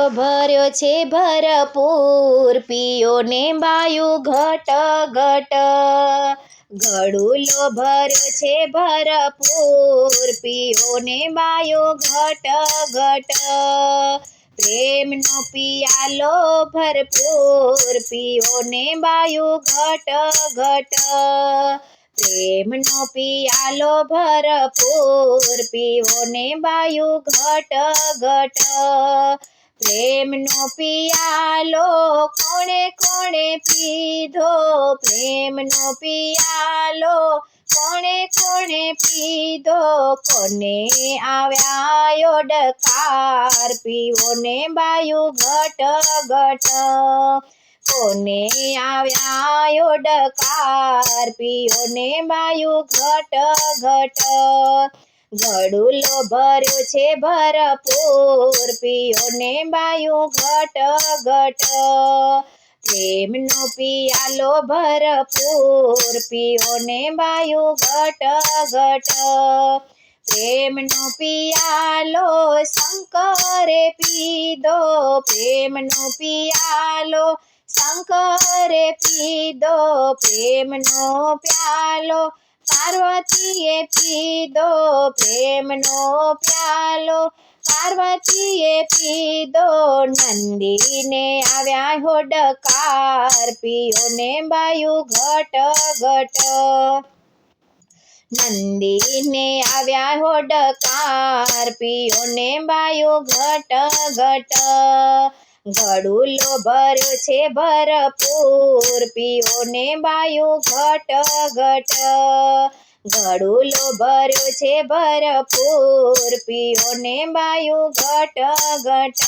ભર્યો છે ભરપૂર, પીઓ ને બાયું ઘટ ઘટ. ગળુલો ભર્યો છે ભરપૂર, પીઓ ને બાયું ઘટ ઘટ. પ્રેમનો પિયાલો ભરપૂર, પીઓ ને બાયું ઘટ ઘટ. પ્રેમનો પિયાલો ભરપૂર, પીઓ ને બાયું ઘટ ઘટ. પ્રેમનો પિયાલો કોણે કોણે પીધો, પ્રેમનો પિયાલો કોણે કોણે પીધો. કોને આવ્યા ઓડકાર, પીઓ ને બાયું ઘટ ઘટ. કોને આવ્યા ઓડકાર, પીઓ ને બાયું ઘટ ઘટ. ગળુલો ભર્યો છે ભરપૂર, પીઓ ને બાયું ઘટ ઘટ. પ્રેમનો પિયાલો ભરપૂર, પીઓ ને બાયું ઘટ ઘટ. પ્રેમનો પિયાલો શંકરે પીધો, પ્રેમનો પિયાલો શંકરે પીધો. પ્રેમનો પ્યાલો પાર્વતીએ પીધો, પ્રેમનો પ્યાલો પાર્વતીએ પીધો. નંદીને આવ્યા હોડકાર, પીઓ ને બાયું ઘટ ઘટ. નંદીને આવ્યા હોડકાર, પીઓ ને બાયું ઘટ ઘટ. ગળુલો ભર્યો છે ભરપૂર, પીઓ ને બાયું ઘટ ઘટ. ગળુલો ભર્યો છે ભરપૂર, પીઓ ને બાયું ઘટ ઘટ.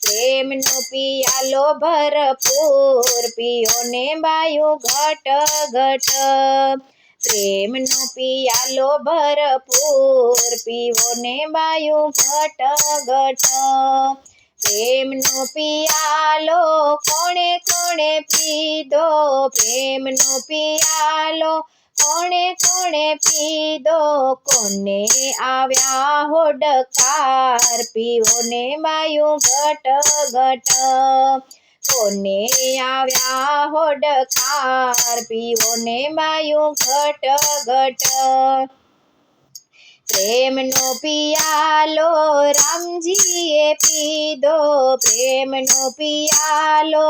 પ્રેમનો પિયાલો ભરપૂર, પીઓ ને બાયું ઘટ ઘટ. પ્રેમનો પિયાલો ભરપૂર, પીઓ ને બાયું ઘટ ઘટ. પ્રેમનો પિયાલો કોણે કોણે પીધો, પ્રેમનો પિયાલો કોણે કોણે પીધો. કોને આવ્યા હોડકાર, પીઓ ને બાયું ઘટ ઘટ. કોને આવ્યા હોડકાર, પીઓ ને બાયું ઘટ ઘટ. પ્રેમનો પિયાલો રામજીએ પીધો, પ્રેમનો પિયાલો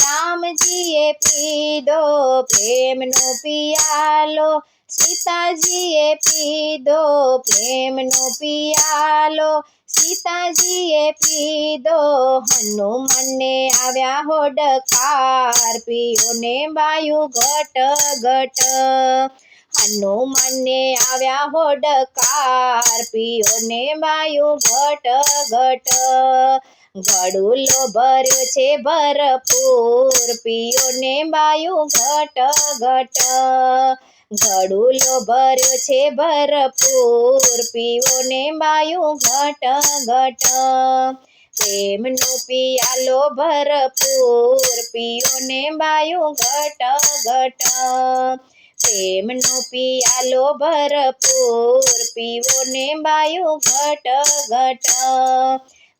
રામજીએ પીધો. પ્રેમનો પિયાલો સીતાજીએ પીધો, પ્રેમનો પિયાલો સીતાજીએ પીધો. હનુમાનને આવ્યા હોડકાર, પીઓ ને બાયું ઘટ ઘટ. હનુમાનને આવ્યા હોડકાર, પીઓ ને બાયું ઘટ ઘટ. ગળુલો ભર્યો છે ભરપૂર, પીઓ ને બાયું ઘટ ઘટ. ગળુલો ભર્યો છે ભરપૂર, પીઓ ને બાયું ઘટ ઘટ. પ્રેમનો પિયાલો ભરપૂર, પીઓ ને બાયું ઘટ ઘટ. પ્રેમનો પિયાલો ભરપૂર, પીઓ ને બાયું ઘટ ઘટ.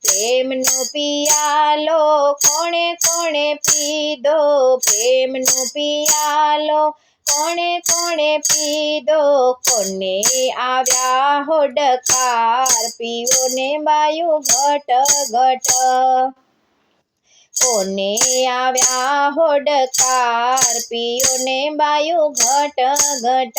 પ્રેમનો પિયાલો કોણે કોણે પીધો, પ્રેમનો પિયાલો કોણે કોણે પીધો. કોને આવ્યા હોડકાર, પીઓ ને બાયું ઘટ ઘટ. કોને આવ્યા હોડકાર, પીઓ ને બાયું ઘટ ઘટ.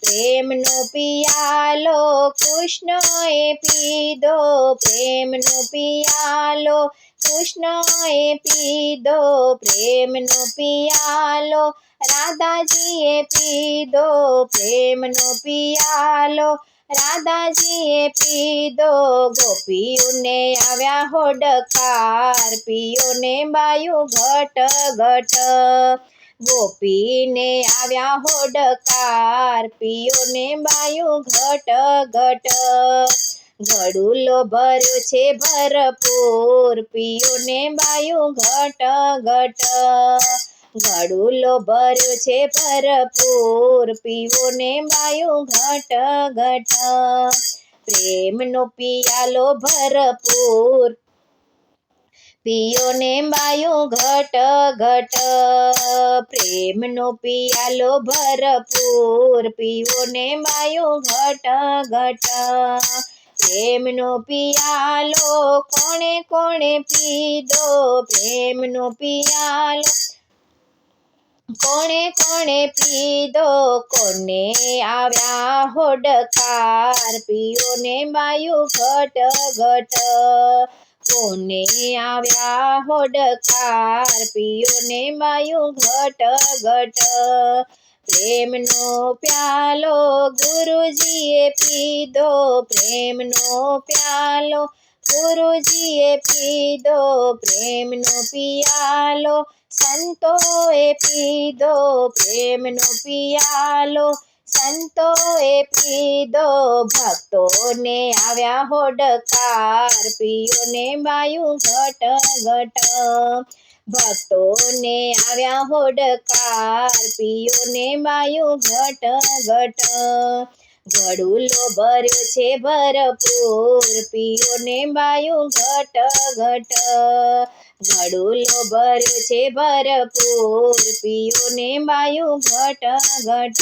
પ્રેમનો પિયાલો કૃષ્ણએ પીધો, પ્રેમનો પિયાલો કૃષ્ણએ પીધો. પ્રેમનો પિયાલો રાધાજીએ પીધો, પ્રેમનો પિયાલો રાધાજીએ પીધો. ગોપીઓને આવ્યા હોડકાર, પીઓ ને બાયું ઘટ ઘટ. ગોપીને આવ્યા હોડકાર, પીઓ ને બાયું ઘટ ઘટ. ગળુલો ભર્યો છે ભરપૂર, પીઓ ને બાયું ઘટ ઘટ. ગળુલો ભર્યો છે ભરપૂર, પીવો ને બાયું ઘટ ઘટ. પ્રેમનો પિયાલો ભરપૂર, પિયો ને બાયું ઘટ ઘટ પ્રેમનો પિયાલો ભરપૂર પીવો ને બાયું ઘટ ઘટ પ્રેમનો પિયાલો કોણે કોણે પીધો પ્રેમનો પિયાલો કોણે કોણે પીધો કોને આવ્યા હોડકાર પીયો ને બાયું ઘટ ઘટ કોને આવ્યા હોડકાર પીયો ને બાયું ઘટ ઘટ પ્રેમનો પ્યાલો ગુરુજીએ પીધો પ્રેમનો પ્યાલો ગુરુજીએ પીધો પ્રેમનો પિયાલો સંતોએ પીધો પ્રેમનો પિયાલો સંતોએ પીધો ભક્તોને આવ્યા હોડકાર પીયો ને બાયું ઘટ ઘટ ભક્તોને આવ્યા હોડકાર પીયો ને બાયું ઘટ ઘટ ઘડુલો ભર્યો છે ભરપૂર પીયો ને બાયું ઘટ ઘટ ઘડુલો ભર્યો છે ભરપૂર પીયો ને બાયું ઘટ ઘટ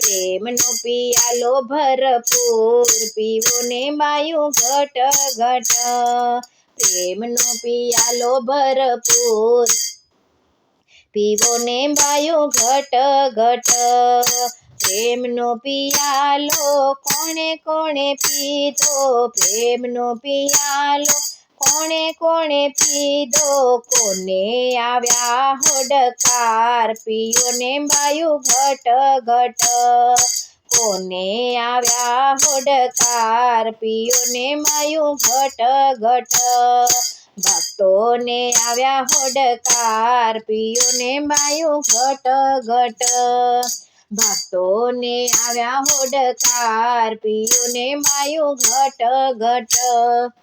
પ્રેમનો પિયાલો ભરપૂર પીવો ને બાયું ઘટ ઘટ પ્રેમનો પિયાલો ભરપૂર પીવો ને બાયું ઘટ ઘટ પ્રેમનો પિયાલો કોણે કોણે પીધો પ્રેમનો પિયાલો કોણે કોણે પીધો કોને આવ્યા હોડકાર પીયો ને બાયું ઘટ ઘટ કોને આવ્યા હોડકાર પીયો ને બાયું ઘટ ઘટ ભક્તોને આવ્યા હોડકાર પીયો ને બાયું ઘટ ઘટ ભક્તોને આવ્યા હોડકાર પીયો ને બાયું ઘટ ઘટ